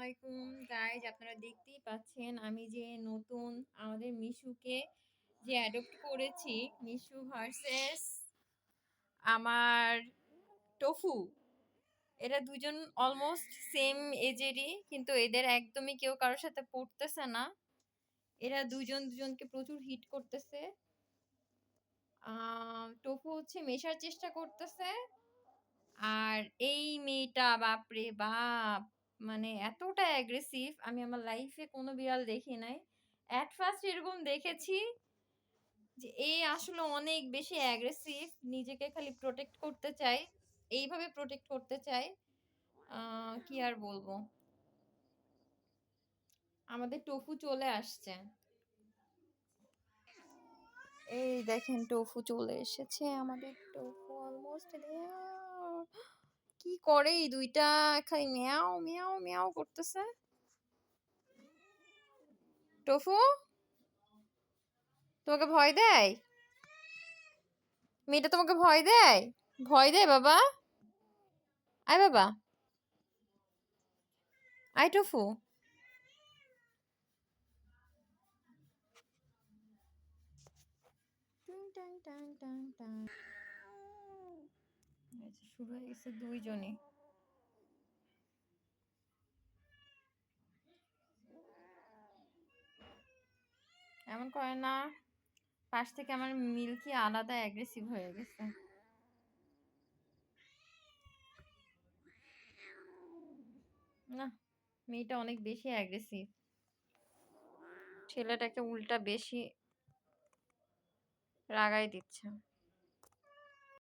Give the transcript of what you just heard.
আলাইকুম গাইজ, আপনারা দেখতেই পাচ্ছেন আমি যে নতুন আমাদের মিশুকে যে অ্যাডপ্ট করেছি, মিশু ভার্সেস আমার টফু। এরা দুজন অলমোস্ট সেম এজেরই, কিন্তু এদের একদমই কেউ কারোর সাথে পড়তেছে না। এরা দুজন দুজনকে প্রচুর হিট করতেছে। টফু হচ্ছে মেশার চেষ্টা করতেছে, আর এই মেয়েটা বাপরে বাপ, মানে এতটা অ্যাগ্রেসিভ আমি আমার লাইফে কোনো বিড়াল দেখি নাই। অ্যাট ফার্স্ট এরকম দেখেছি যে এই আসলে অনেক বেশি অ্যাগ্রেসিভ, নিজেকে খালি প্রোটেক্ট করতে চাই, এইভাবে প্রোটেক্ট করতে চাই। কি আর বলবো, আমাদের টফু চলে আসছে। এই দেখেন, টফু চলে এসেছে, আমাদের টফু অলমোস্ট। কি করে এই দুইটা, খালি মিয়াও মিয়াও মিয়াও করতেছে। টফু তোমাকে ভয় দেয়? মেয়েটা তোমাকে ভয় দেয়? ভয় দেয় বাবা? আয় বাবা, আয় টফু। শুরু হয়ে গেছে দুইজনই। এমন করে না, পাশ থেকে আমার মিল্কি আলাদা অ্যাগ্রেসিভ হয়ে গেছে। না, মেয়েটা অনেক বেশি অ্যাগ্রেসিভ, ছেলেটাকে উল্টা বেশি রাগাই দিচ্ছে।